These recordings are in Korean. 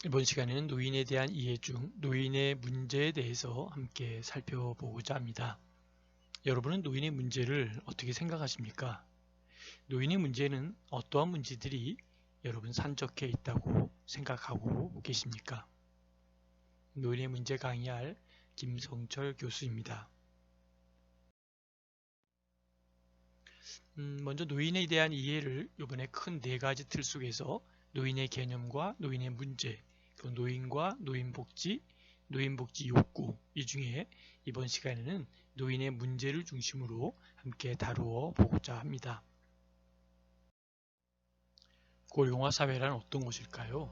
이번 시간에는 노인에 대한 이해 중 노인의 문제에 대해서 함께 살펴보고자 합니다. 여러분은 노인의 문제를 어떻게 생각하십니까? 노인의 문제는 어떠한 문제들이 여러분 산적해 있다고 생각하고 계십니까? 노인의 문제 강의할 김성철 교수입니다. 먼저 노인에 대한 이해를 이번에 큰 네 가지 틀 속에서 노인의 개념과 노인의 문제, 그 노인과 노인복지, 노인복지 욕구 이 중에 이번 시간에는 노인의 문제를 중심으로 함께 다루어 보고자 합니다. 고령화 사회란 어떤 것일까요?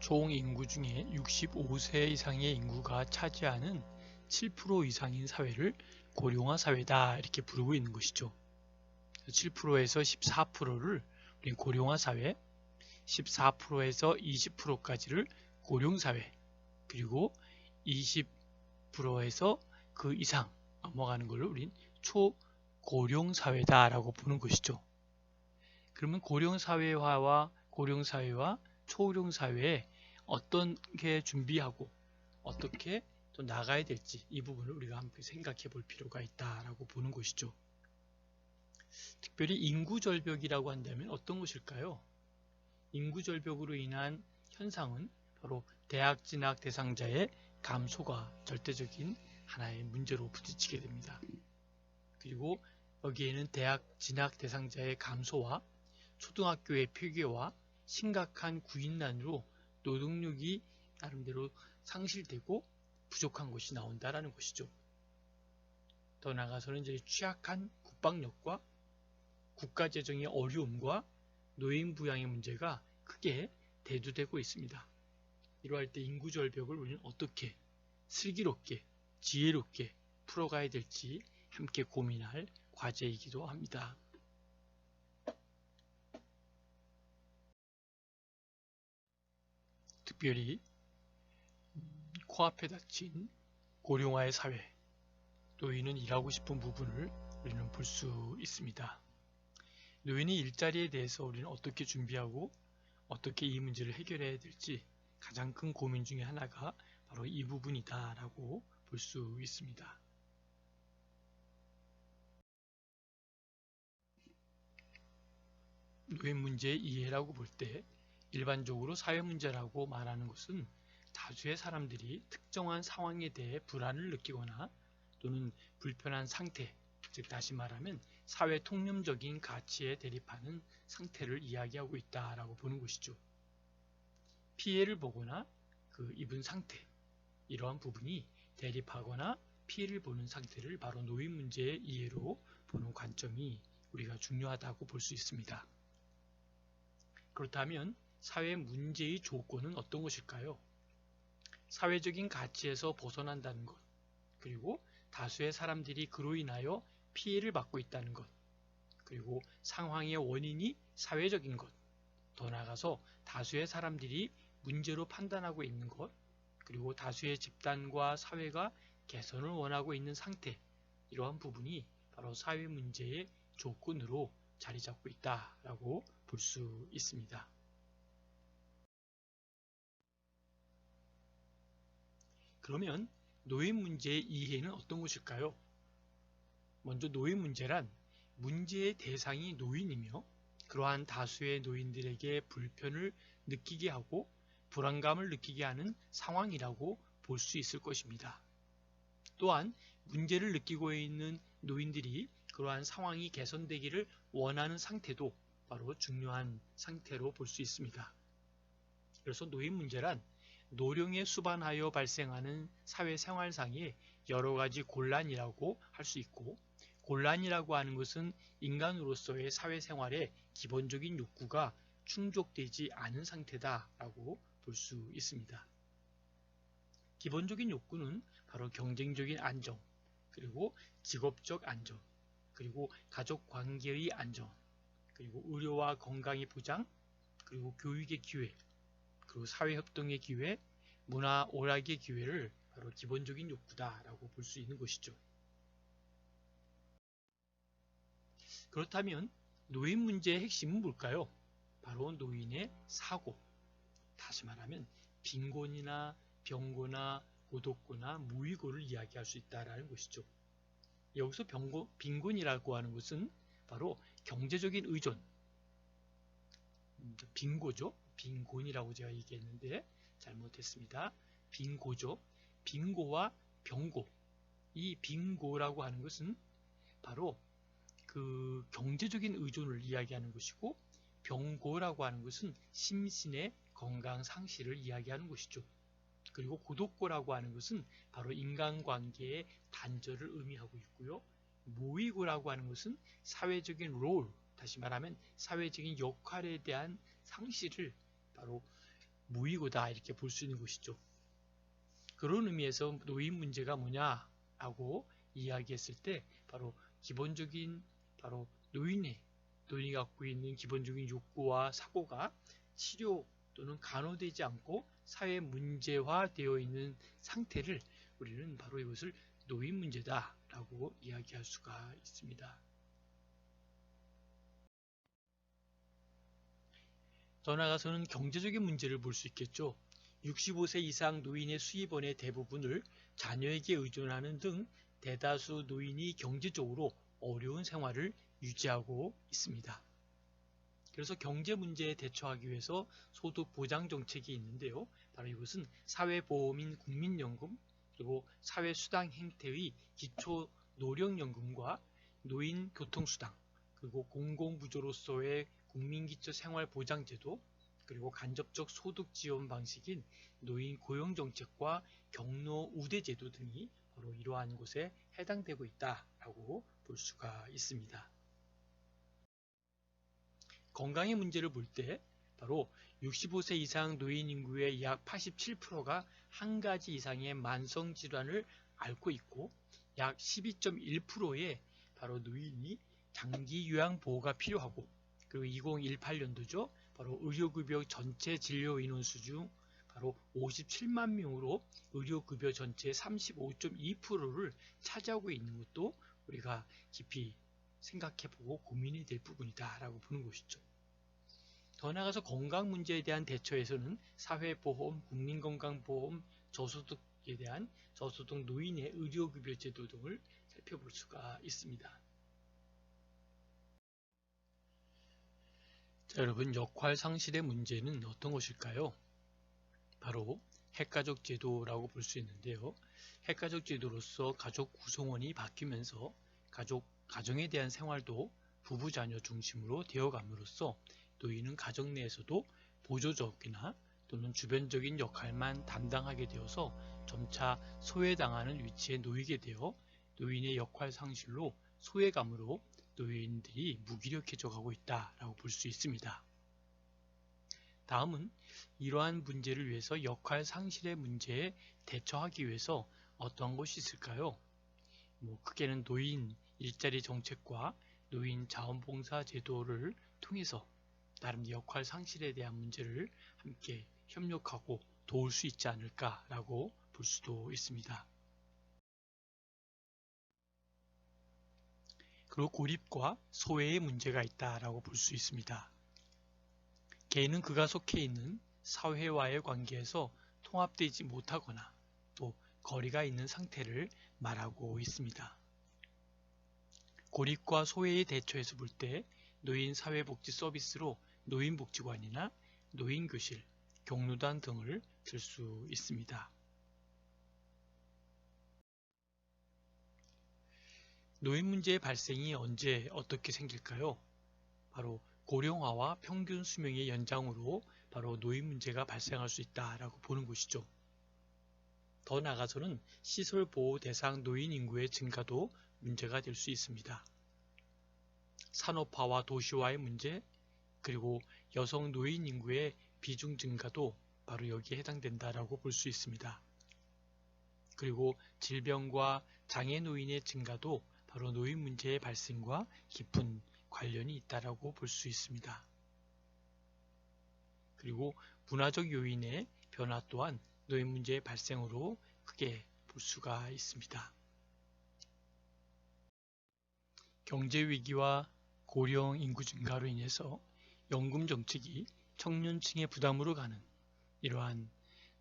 총 인구 중에 65세 이상의 인구가 차지하는 7% 이상인 사회를 고령화 사회다 이렇게 부르고 있는 것이죠. 7%에서 14%를 우리 고령화 사회, 14%에서 20%까지를 고령사회, 그리고 20%에서 그 이상 넘어가는 것을 우린 초고령사회다라고 보는 것이죠. 그러면 고령사회와 초고령사회에 어떻게 준비하고 어떻게 또 나가야 될지 이 부분을 우리가 한번 생각해 볼 필요가 있다라고 보는 것이죠. 특별히 인구절벽이라고 한다면 어떤 것일까요? 인구절벽으로 인한 현상은 바로 대학 진학 대상자의 감소가 절대적인 하나의 문제로 부딪히게 됩니다. 그리고 여기에는 대학 진학 대상자의 감소와 초등학교의 폐교와 심각한 구인난으로 노동력이 나름대로 상실되고 부족한 것이 나온다라는 것이죠. 더 나아가서는 이제 취약한 국방력과 국가재정의 어려움과 노인 부양의 문제가 크게 대두되고 있습니다. 이러할 때 인구절벽을 우리는 어떻게 슬기롭게 지혜롭게 풀어가야 될지 함께 고민할 과제이기도 합니다. 특별히 코앞에 닥친 고령화의 사회, 노인은 일하고 싶은 부분을 우리는 볼 수 있습니다. 노인이 일자리에 대해서 우리는 어떻게 준비하고 어떻게 이 문제를 해결해야 될지 가장 큰 고민 중에 하나가 바로 이 부분이다라고 볼 수 있습니다. 노인 문제의 이해라고 볼 때 일반적으로 사회 문제라고 말하는 것은 다수의 사람들이 특정한 상황에 대해 불안을 느끼거나 또는 불편한 상태, 즉 다시 말하면 사회 통념적인 가치에 대립하는 상태를 이야기하고 있다라고 보는 것이죠. 피해를 보거나 그 입은 상태, 이러한 부분이 대립하거나 피해를 보는 상태를 바로 노인 문제의 이해로 보는 관점이 우리가 중요하다고 볼 수 있습니다. 그렇다면 사회 문제의 조건은 어떤 것일까요? 사회적인 가치에서 벗어난다는 것, 그리고 다수의 사람들이 그로 인하여 피해를 받고 있다는 것, 그리고 상황의 원인이 사회적인 것, 더 나아가서 다수의 사람들이 문제로 판단하고 있는 것, 그리고 다수의 집단과 사회가 개선을 원하고 있는 상태, 이러한 부분이 바로 사회 문제의 조건으로 자리 잡고 있다라고 볼 수 있습니다. 그러면 노인 문제의 이해는 어떤 것일까요? 먼저 노인 문제란 문제의 대상이 노인이며 그러한 다수의 노인들에게 불편을 느끼게 하고 불안감을 느끼게 하는 상황이라고 볼 수 있을 것입니다. 또한 문제를 느끼고 있는 노인들이 그러한 상황이 개선되기를 원하는 상태도 바로 중요한 상태로 볼 수 있습니다. 그래서 노인 문제란 노령에 수반하여 발생하는 사회생활상의 여러 가지 곤란이라고 할 수 있고, 곤란이라고 하는 것은 인간으로서의 사회생활의 기본적인 욕구가 충족되지 않은 상태다라고 볼 수 있습니다. 기본적인 욕구는 바로 경쟁적인 안정, 그리고 직업적 안정, 그리고 가족 관계의 안정, 그리고 의료와 건강의 보장, 그리고 교육의 기회, 그리고 사회협동의 기회, 문화 오락의 기회를 바로 기본적인 욕구다라고 볼 수 있는 것이죠. 그렇다면 노인 문제의 핵심은 뭘까요? 바로 노인의 사고, 다시 말하면 빈곤이나 병고나 고독고나 무의고를 이야기할 수 있다는 것이죠. 여기서 빈곤이라고 하는 것은 바로 경제적인 의존, 빈고죠. 빈곤이라고 제가 얘기했는데 잘못했습니다. 빈고죠. 빈고와 병고, 이 빈고라고 하는 것은 바로 그 경제적인 의존을 이야기하는 것이고, 병고라고 하는 것은 심신의 건강 상실을 이야기하는 것이죠. 그리고 고독고라고 하는 것은 바로 인간관계의 단절을 의미하고 있고요. 무의고라고 하는 것은 사회적인 롤, 다시 말하면 사회적인 역할에 대한 상실을 바로 무의고다 이렇게 볼 수 있는 것이죠. 그런 의미에서 노인 문제가 뭐냐라고 이야기했을 때 바로 기본적인 바로 노인이 갖고 있는 기본적인 욕구와 사고가 치료 또는 간호되지 않고 사회 문제화되어 있는 상태를 우리는 바로 이것을 노인 문제다라고 이야기할 수가 있습니다. 더 나아가서는 경제적인 문제를 볼 수 있겠죠. 65세 이상 노인의 수입원의 대부분을 자녀에게 의존하는 등 대다수 노인이 경제적으로 어려운 생활을 유지하고 있습니다. 그래서 경제 문제에 대처하기 위해서 소득 보장 정책이 있는데요. 바로 이것은 사회보험인 국민연금, 그리고 사회수당 형태의 기초노령연금과 노인교통수당, 그리고 공공부조로서의 국민기초생활보장제도, 그리고 간접적 소득 지원 방식인 노인 고용정책과 경로우대제도 등이 바로 이러한 곳에 해당되고 있다라고 볼 수가 있습니다. 건강의 문제를 볼 때 바로 65세 이상 노인 인구의 약 87%가 한 가지 이상의 만성 질환을 앓고 있고, 약 12.1%의 바로 노인이 장기 요양 보호가 필요하고, 그리고 2018년도죠. 바로 의료급여 전체 진료 인원수 중 바로 57만 명으로 의료급여 전체의 35.2%를 차지하고 있는 것도 우리가 깊이 생각해보고 고민이 될 부분이다라고 보는 것이죠. 더 나아가서 건강 문제에 대한 대처에서는 사회보험, 국민건강보험, 저소득에 대한 저소득 노인의 의료급여 제도 등을 살펴볼 수가 있습니다. 자, 여러분, 역할 상실의 문제는 어떤 것일까요? 바로 핵가족 제도라고 볼 수 있는데요. 핵가족 제도로서 가족 구성원이 바뀌면서 가정에 대한 생활도 부부 자녀 중심으로 되어감으로써 노인은 가정 내에서도 보조적이나 또는 주변적인 역할만 담당하게 되어서 점차 소외당하는 위치에 놓이게 되어 노인의 역할 상실로 소외감으로 노인들이 무기력해져 가고 있다라고 볼 수 있습니다. 다음은 이러한 문제를 위해서 역할 상실의 문제에 대처하기 위해서 어떤 것이 있을까요? 크게는 노인 일자리 정책과 노인 자원봉사 제도를 통해서 나름 역할 상실에 대한 문제를 함께 협력하고 도울 수 있지 않을까라고 볼 수도 있습니다. 그리고 고립과 소외의 문제가 있다라고 볼 수 있습니다. 개인은 그가 속해 있는 사회와의 관계에서 통합되지 못하거나 또 거리가 있는 상태를 말하고 있습니다. 고립과 소외의 대처에서 볼 때 노인 사회복지 서비스로 노인복지관이나 노인교실, 경로단 등을 들 수 있습니다. 노인 문제의 발생이 언제 어떻게 생길까요? 바로 고령화와 평균 수명의 연장으로 바로 노인 문제가 발생할 수 있다라고 보는 것이죠. 더 나아가서는 시설 보호 대상 노인 인구의 증가도 문제가 될 수 있습니다. 산업화와 도시화의 문제, 그리고 여성 노인 인구의 비중 증가도 바로 여기에 해당된다라고 볼 수 있습니다. 그리고 질병과 장애 노인의 증가도 바로 노인 문제의 발생과 깊은 관련이 있다라고 볼 수 있습니다. 그리고 문화적 요인의 변화 또한 노인 문제의 발생으로 크게 볼 수가 있습니다. 경제 위기와 고령 인구 증가로 인해서 연금 정책이 청년층의 부담으로 가는 이러한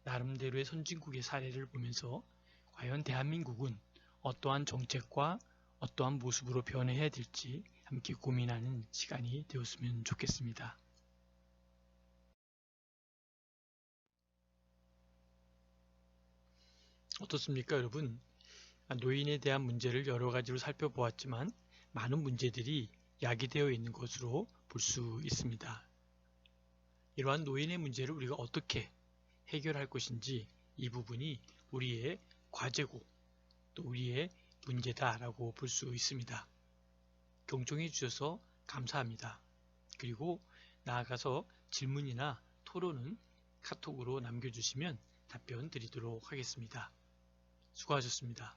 나름대로의 선진국의 사례를 보면서 과연 대한민국은 어떠한 정책과 어떠한 모습으로 변해야 될지 함께 고민하는 시간이 되었으면 좋겠습니다. 어떻습니까, 여러분? 노인에 대한 문제를 여러 가지로 살펴보았지만 많은 문제들이 야기되어 있는 것으로 볼 수 있습니다. 이러한 노인의 문제를 우리가 어떻게 해결할 것인지 이 부분이 우리의 과제고 또 우리의 문제다라고 볼 수 있습니다. 경청해 주셔서 감사합니다. 그리고 나아가서 질문이나 토론은 카톡으로 남겨주시면 답변 드리도록 하겠습니다. 수고하셨습니다.